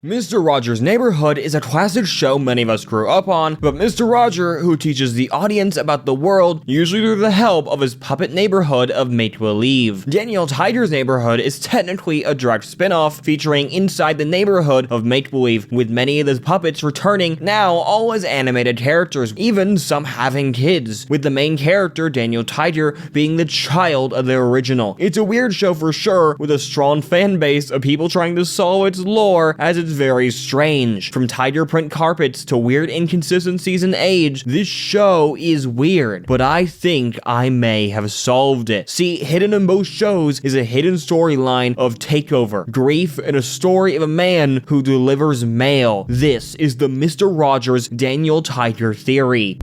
Mr. Rogers' Neighborhood is a classic show many of us grew up on, but Mr. Roger, who teaches the audience about the world, usually through the help of his puppet neighborhood of make-believe. Daniel Tiger's Neighborhood is technically a direct spin-off featuring inside the neighborhood of make-believe, with many of the puppets returning, now all as animated characters, even some having kids, with the main character, Daniel Tiger, being the child of the original. It's a weird show for sure, with a strong fan base of people trying to solve its lore, as it's very strange. From tiger print carpets to weird inconsistencies in age, this show is weird, but I think I may have solved it. See, hidden in both shows is a hidden storyline of takeover, grief, and a story of a man who delivers mail. This is the Mr. Rogers Daniel Tiger theory.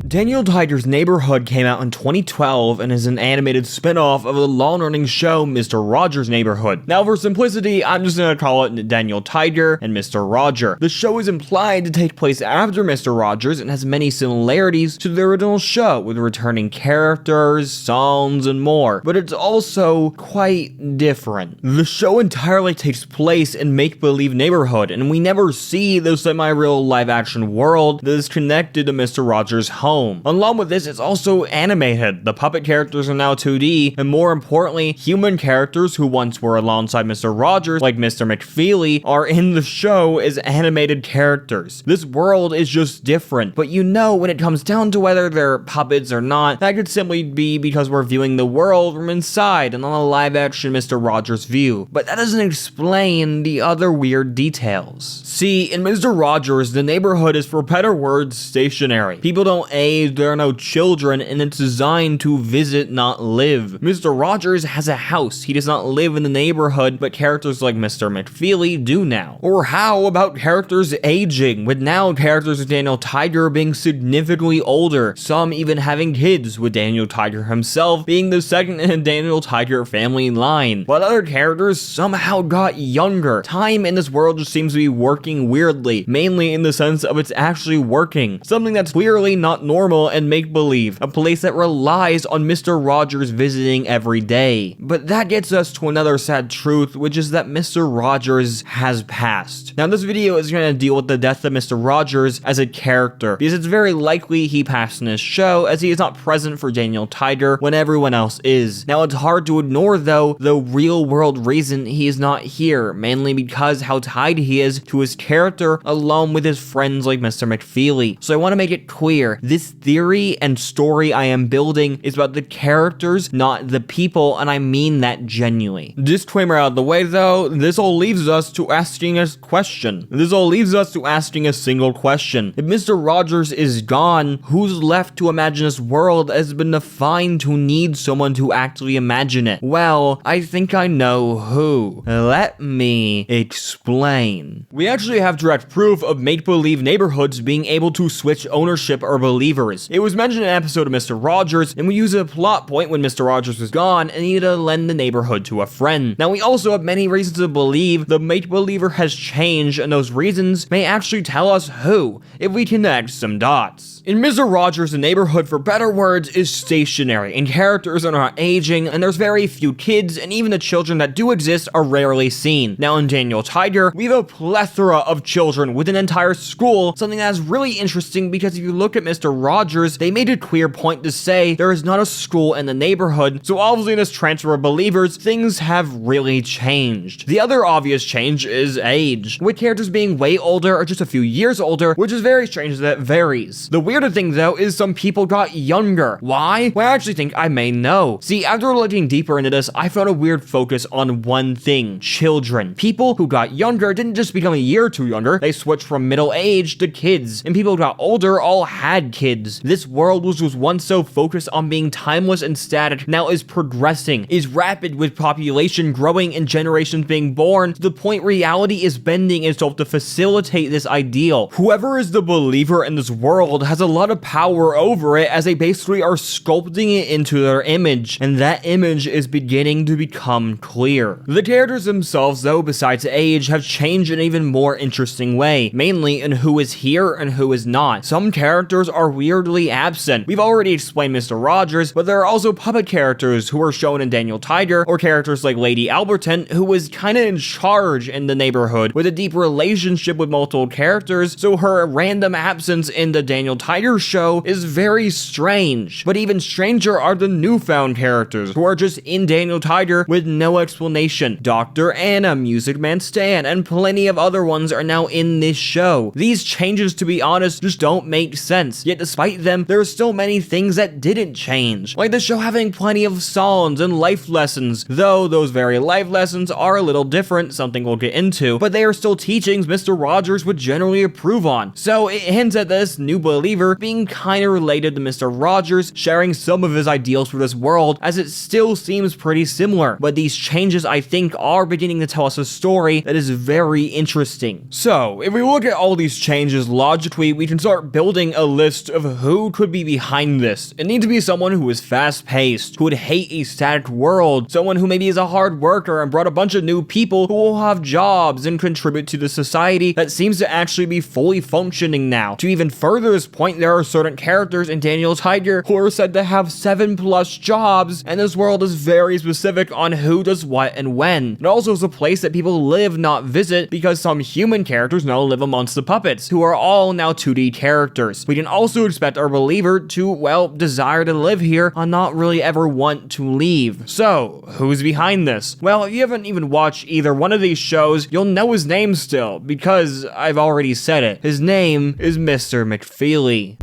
Daniel Tiger's Neighborhood came out in 2012 and is an animated spin-off of the long-running show Mr. Rogers' Neighborhood. Now, for simplicity, I'm just gonna call it Daniel Tiger and Mr. Roger. The show is implied to take place after Mr. Rogers and has many similarities to the original show, with returning characters, songs, and more, but it's also quite different. The show entirely takes place in make-believe neighborhood, and we never see the semi-real live-action world that is connected to Mr. Rogers' home. Along with this, it's also animated. The puppet characters are now 2D, and more importantly, human characters who once were alongside Mr. Rogers, like Mr. McFeely, are in the show as animated characters. This world is just different, but you know, when it comes down to whether they're puppets or not, that could simply be because we're viewing the world from inside and on a live-action Mr. Rogers view. But that doesn't explain the other weird details. See, in Mr. Rogers, the neighborhood is, for better words, stationary. People don't age, there are no children, and it's designed to visit, not live. Mr. Rogers has a house. He does not live in the neighborhood, but characters like Mr. McFeely do now. Or how about characters aging, with now characters of Daniel Tiger being significantly older, some even having kids, with Daniel Tiger himself being the second in a Daniel Tiger family line, but other characters somehow got younger. Time in this world just seems to be working weirdly, mainly in the sense of it's actually working, something that's clearly not normal and make-believe, a place that relies on Mr. Rogers visiting every day. But that gets us to another sad truth, which is that Mr. Rogers has passed. Now, this video is going to deal with the death of Mr. Rogers as a character, because it's very likely he passed in his show, as he is not present for Daniel Tiger when everyone else is. Now, it's hard to ignore, though, the real-world reason he is not here, mainly because how tied he is to his character, along with his friends like Mr. McFeely. So I want to make it clear, this theory and story I am building is about the characters, not the people, and I mean that genuinely. Disclaimer out of the way, though, this all leaves us to asking a question. This all leaves us to asking a single question. If Mr. Rogers is gone, who's left to imagine this world that has been defined to need someone to actually imagine it? Well, I think I know who. Let me explain. We actually have direct proof of make-believe neighborhoods being able to switch ownership or believers. It was mentioned in an episode of Mr. Rogers, and we use a plot point when Mr. Rogers was gone and needed to lend the neighborhood to a friend. Now, we also have many reasons to believe the make-believer has changed, and those reasons may actually tell us who, if we connect some dots. In Mr. Rogers, the neighborhood, for better words, is stationary, and characters are not aging, and there's very few kids, and even the children that do exist are rarely seen. Now, in Daniel Tiger, we have a plethora of children with an entire school, something that is really interesting because if you look at Mr. Rogers, they made a clear point to say there is not a school in the neighborhood, so obviously in this transfer of believers, things have really changed. The other obvious change is age, with characters being way older or just a few years older, which is very strange that it varies. The weirder thing, though, is some people got younger. Why? Well, I actually think I may know. See, after looking deeper into this, I found a weird focus on one thing: children. People who got younger didn't just become a year or two younger, they switched from middle age to kids, and people who got older all had kids. This world was once so focused on being timeless and static, now is progressing, is rapid, with population growing and generations being born, to the point reality is bending itself to facilitate this ideal. Whoever is the believer in this world has a lot of power over it, as they basically are sculpting it into their image, and that image is beginning to become clear. The characters themselves, though, besides age, have changed in an even more interesting way, mainly in who is here and who is not. Some characters are weirdly absent. We've already explained Mr. Rogers, but there are also puppet characters who are shown in Daniel Tiger, or characters like Lady Alberton, who was kinda in charge in the neighborhood with a deep relationship with multiple characters, so her random absence in the Daniel Tiger show is very strange. But even stranger are the newfound characters who are just in Daniel Tiger with no explanation. Dr. Anna, Music Man Stan, and plenty of other ones are now in this show. These changes, to be honest, just don't make sense. Yet despite them, there are still many things that didn't change. Like the show having plenty of songs and life lessons, though those very life lessons are a little different, something we'll get into, but they are still teachings Mr. Rogers would generally approve on. So it hints at this new believer being kinda related to Mr. Rogers, sharing some of his ideals for this world, as it still seems pretty similar. But these changes, I think, are beginning to tell us a story that is very interesting. So, if we look at all these changes logically, we can start building a list of who could be behind this. It needs to be someone who is fast-paced, who would hate a static world, someone who maybe is a hard worker and brought a bunch of new people who will have jobs and contribute to the society that seems to actually be fully functioning now. To even further this point, there are certain characters in Daniel Tiger who are said to have 7+ jobs, and this world is very specific on who does what and when. It also is a place that people live, not visit, because some human characters now live amongst the puppets, who are all now 2D characters. We can also expect our believer to, well, desire to live here and not really ever want to leave. So, who's behind this? Well, if you haven't even watched either one of these shows, you'll know his name still, because I've already said it. His name is Mr. McFeely.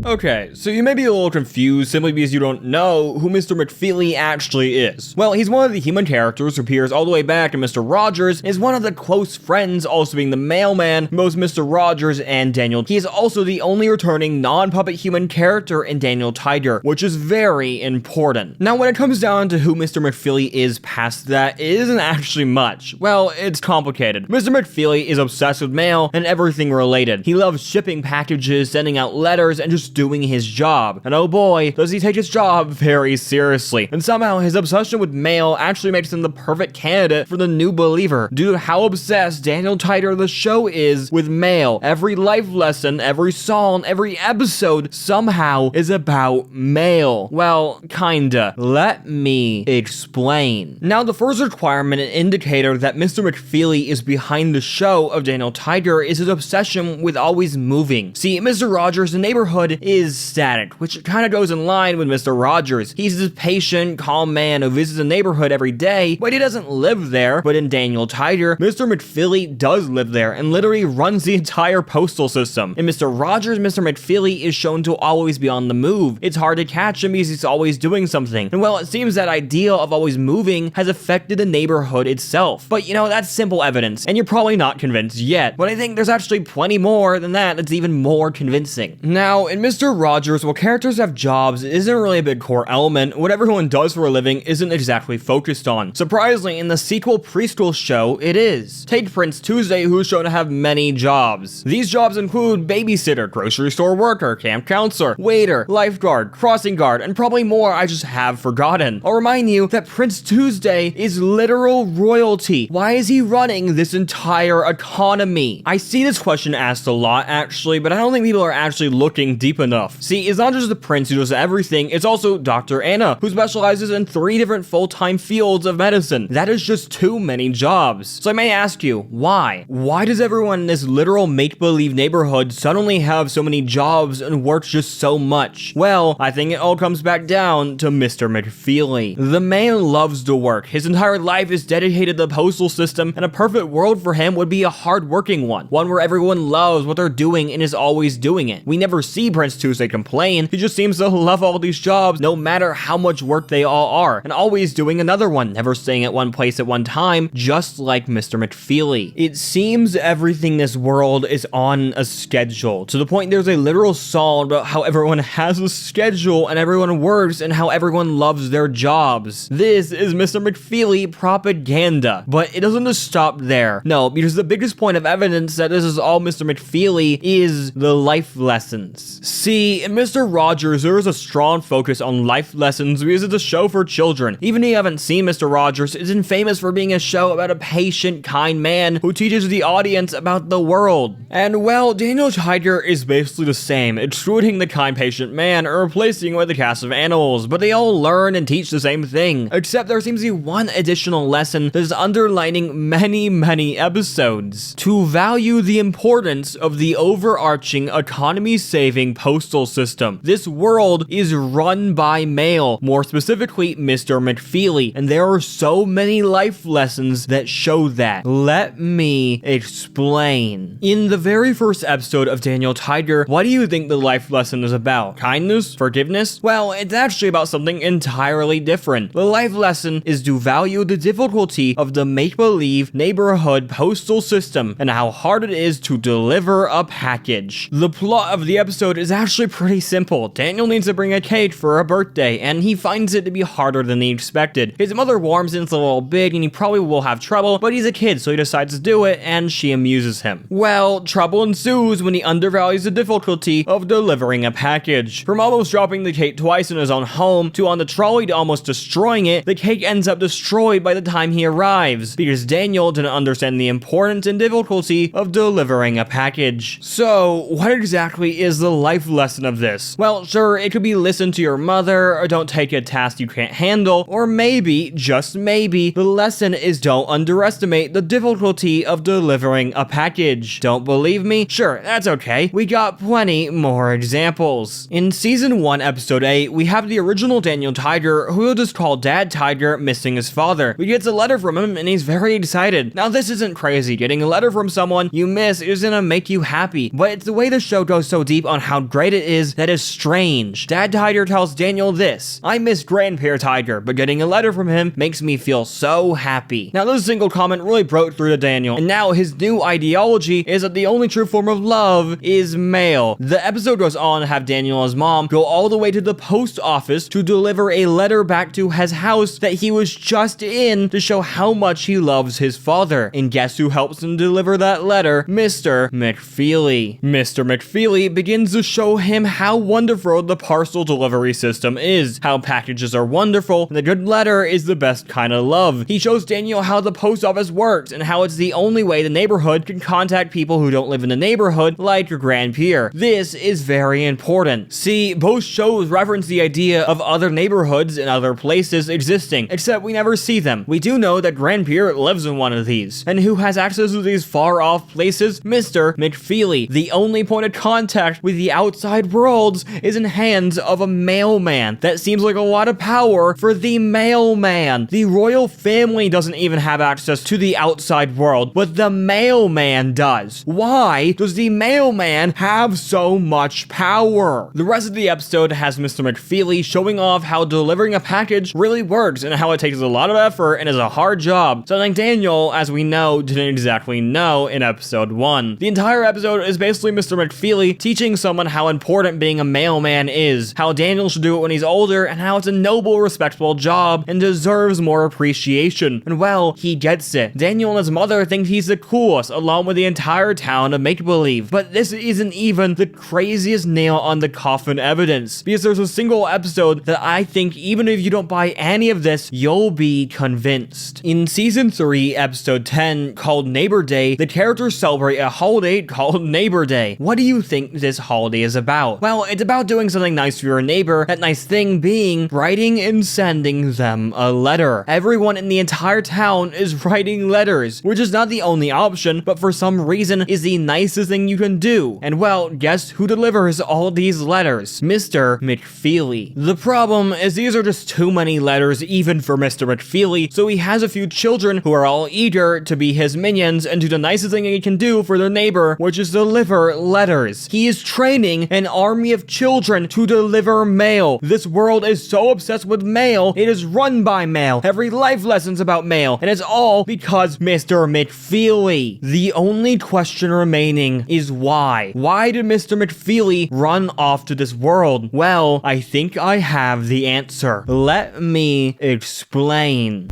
Okay, so you may be a little confused simply because you don't know who Mr. McFeely actually is. Well, he's one of the human characters who appears all the way back in Mr. Rogers, is one of the close friends, also being the mailman, both Mr. Rogers and Daniel. He is also the only returning non-puppet human character in Daniel Tiger, which is very important. Now, when it comes down to who Mr. McFeely is past that, it isn't actually much. Well, it's complicated. Mr. McFeely is obsessed with mail and everything related. He loves shipping packages, sending out letters, and just doing his job. And oh boy, does he take his job very seriously. And somehow his obsession with mail actually makes him the perfect candidate for the new believer, due to how obsessed Daniel Tiger the show is with mail. Every life lesson, every song, every episode somehow is about mail. Well, kinda. Let me explain. Now, the first requirement and indicator that Mr. McFeely is behind the show of Daniel Tiger is his obsession with always moving. See, Mr. Rogers' the neighborhood is static, which kind of goes in line with Mr. Rogers. He's this patient, calm man who visits the neighborhood every day, but he doesn't live there. But in Daniel Tiger, Mr. McFeely does live there and literally runs the entire postal system. In Mr. Rogers, Mr. McFeely is shown to always be on the move. It's hard to catch him because he's always doing something. And well, it seems that ideal of always moving has affected the neighborhood itself. But you know, that's simple evidence, and you're probably not convinced yet. But I think there's actually plenty more than that that's even more convincing. Now, in Mr. Rogers, while characters have jobs, it isn't really a big core element. What everyone does for a living isn't exactly focused on. Surprisingly, in the sequel preschool show, it is. Take Prince Tuesday, who's shown to have many jobs. These jobs include babysitter, grocery store worker, camp counselor, waiter, lifeguard, crossing guard, and probably more I just have forgotten. I'll remind you that Prince Tuesday is literal royalty. Why is he running this entire economy? I see this question asked a lot, actually, but I don't think people are actually looking deep enough. See, it's not just the prince who does everything, it's also Dr. Anna, who specializes in 3 different full-time fields of medicine. That is just too many jobs. So I may ask you, why? Why does everyone in this literal make-believe neighborhood suddenly have so many jobs and work just so much? Well, I think it all comes back down to Mr. McFeely. The man loves to work. His entire life is dedicated to the postal system, and a perfect world for him would be a hard-working one where everyone loves what they're doing and is always doing it. We never see Prince Tuesday complain. He just seems to love all these jobs, no matter how much work they all are, and always doing another one, never staying at one place at one time, just like Mr. McFeely. It seems everything in this world is on a schedule, to the point there's a literal song about how everyone has a schedule and everyone works and how everyone loves their jobs. This is Mr. McFeely propaganda, but it doesn't just stop there. No, because the biggest point of evidence that this is all Mr. McFeely is the life lessons. See, in Mr. Rogers, there is a strong focus on life lessons because it's a show for children. Even if you haven't seen Mr. Rogers, it's famous for being a show about a patient, kind man who teaches the audience about the world. And well, Daniel Tiger is basically the same, excluding the kind patient man or replacing it with a cast of animals, but they all learn and teach the same thing, except there seems to be one additional lesson that is underlining many episodes. To value the importance of the overarching economy-saving postal system. This world is run by mail, more specifically Mr. McFeely, and there are so many life lessons that show that. Let me explain. In the very first episode of Daniel Tiger, what do you think the life lesson is about? Kindness? Forgiveness? Well, it's actually about something entirely different. The life lesson is to value the difficulty of the make-believe neighborhood postal system and how hard it is to deliver a package. The plot of the episode is actually pretty simple. Daniel needs to bring a cake for a birthday, and he finds it to be harder than he expected. His mother warns him it's a little big, and he probably will have trouble, but he's a kid, so he decides to do it, and she amuses him. Well, trouble ensues when he undervalues the difficulty of delivering a package. From almost dropping the cake twice in his own home, to on the trolley to almost destroying it, the cake ends up destroyed by the time he arrives, because Daniel didn't understand the importance and difficulty of delivering a package. So, what exactly is the life lesson of this? Well, sure, it could be listen to your mother, or don't take a task you can't handle, or maybe, just maybe, the lesson is don't underestimate the difficulty of delivering a package. Don't believe me? Sure, that's okay. We got plenty more examples. In season 1, episode 8, we have the original Daniel Tiger, who we'll just call Dad Tiger, missing his father. We get a letter from him, and he's very excited. Now, this isn't crazy. Getting a letter from someone you miss is gonna make you happy, but it's the way the show goes so deep on how great it is that is strange. Dad Tiger tells Daniel this: I miss Grandpa Tiger, but getting a letter from him makes me feel so happy. Now, this single comment really broke through to Daniel, and now his new ideology is that the only true form of love is mail. The episode goes on to have Daniel and his mom go all the way to the post office to deliver a letter back to his house that he was just in to show how much he loves his father. And guess who helps him deliver that letter? Mr. McFeely. Mr. McFeely begins to show him how wonderful the parcel delivery system is, how packages are wonderful, and the good letter is the best kind of love. He shows Daniel how the post office works and how it's the only way the neighborhood can contact people who don't live in the neighborhood, like your grandpeer. This is very important. See, both shows reference the idea of other neighborhoods and other places existing, except we never see them. We do know that Grandpeer lives in one of these, and who has access to these far-off places? Mr. McFeely. The only point of contact with the outside worlds is in hands of a mailman. That seems like a lot of power for the mailman. The royal family doesn't even have access to the outside world, but the mailman does. Why does the mailman have so much power? The rest of the episode has Mr. McFeely showing off how delivering a package really works and how it takes a lot of effort and is a hard job, something Daniel, as we know, didn't exactly know in episode 1. The entire episode is basically Mr. McFeely teaching someone how important being a mailman is, how Daniel should do it when he's older, and how it's a noble, respectable job and deserves more appreciation. And well, he gets it. Daniel and his mother think he's the coolest, along with the entire town of make-believe. But this isn't even the craziest nail on the coffin evidence, because there's a single episode that I think even if you don't buy any of this, you'll be convinced. In season 3, episode 10, called Neighbor Day, the characters celebrate a holiday called Neighbor Day. What do you think this holiday is about? Well, it's about doing something nice for your neighbor, that nice thing being writing and sending them a letter. Everyone in the entire town is writing letters, which is not the only option, but for some reason is the nicest thing you can do. And well, guess who delivers all these letters? Mr. McFeely. The problem is these are just too many letters even for Mr. McFeely, so he has a few children who are all eager to be his minions and do the nicest thing he can do for their neighbor, which is deliver letters. He is training an army of children to deliver mail. This world is so obsessed with mail, it is run by mail. Every life lesson's about mail, and it's all because Mr. McFeely. The only question remaining is why? Why did Mr. McFeely run off to this world? Well, I think I have the answer. Let me explain.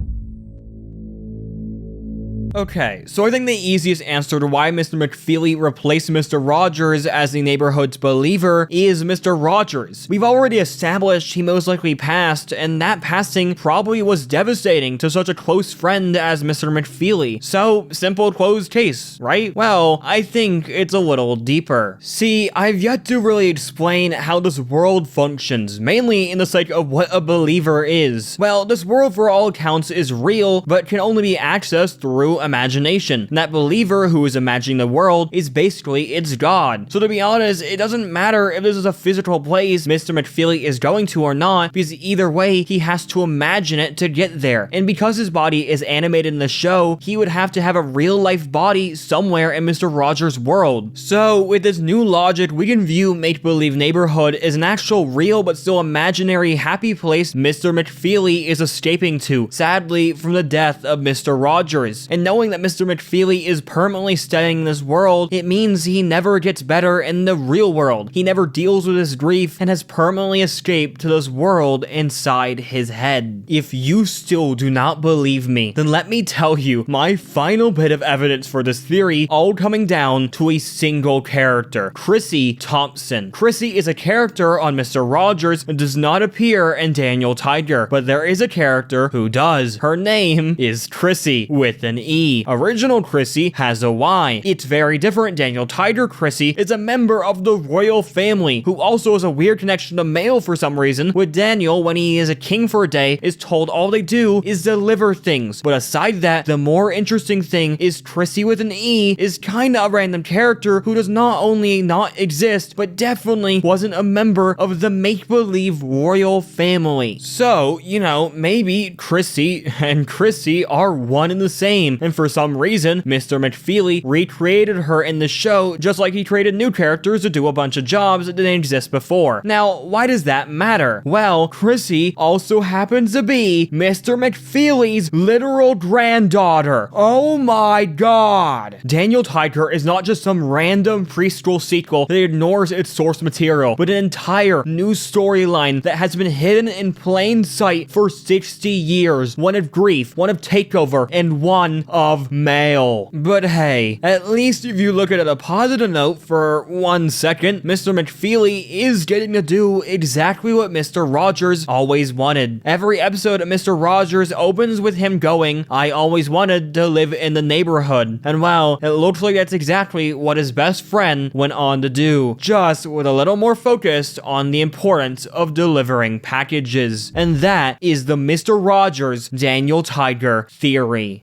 Okay, so I think the easiest answer to why Mr. McFeely replaced Mr. Rogers as the neighborhood's believer is Mr. Rogers. We've already established he most likely passed, and that passing probably was devastating to such a close friend as Mr. McFeely. So, simple closed case, right? Well, I think it's a little deeper. See, I've yet to really explain how this world functions, mainly in the sake of what a believer is. Well, this world for all accounts is real, but can only be accessed through imagination. And that believer who is imagining the world is basically its god. So to be honest, it doesn't matter if this is a physical place Mr. McFeely is going to or not, because either way, he has to imagine it to get there. And because his body is animated in the show, he would have to have a real-life body somewhere in Mr. Rogers' world. So with this new logic, we can view Make-Believe Neighborhood as an actual real but still imaginary happy place Mr. McFeely is escaping to, sadly, from the death of Mr. Rogers. And knowing that Mr. McFeely is permanently studying this world, it means he never gets better in the real world. He never deals with his grief and has permanently escaped to this world inside his head. If you still do not believe me, then let me tell you my final bit of evidence for this theory, all coming down to a single character, Chrissy Thompson. Chrissy is a character on Mr. Rogers and does not appear in Daniel Tiger, but there is a character who does. Her name is Chrissy with an E. Original Chrissy has a Y. It's very different. Daniel Tiger Chrissy is a member of the royal family who also has a weird connection to mail for some reason, with Daniel, when he is a king for a day, is told all they do is deliver things. But aside that, the more interesting thing is Chrissy with an E is kinda a random character who does not only not exist, but definitely wasn't a member of the make-believe royal family. So, you know, maybe Chrissy and Chrissy are one and the same, and for some reason, Mr. McFeely recreated her in the show just like he created new characters to do a bunch of jobs that didn't exist before. Now, why does that matter? Well, Chrissy also happens to be Mr. McFeely's literal granddaughter. Oh my god! Daniel Tiger is not just some random preschool sequel that ignores its source material, but an entire new storyline that has been hidden in plain sight for 60 years. One of grief, one of takeover, and one of mail. But hey, at least if you look at it a positive note for 1 second, Mr. McFeely is getting to do exactly what Mr. Rogers always wanted. Every episode of Mr. Rogers opens with him going, "I always wanted to live in the neighborhood." And wow, it looks like that's exactly what his best friend went on to do, just with a little more focused on the importance of delivering packages. And that is the Mr. Rogers Daniel Tiger theory.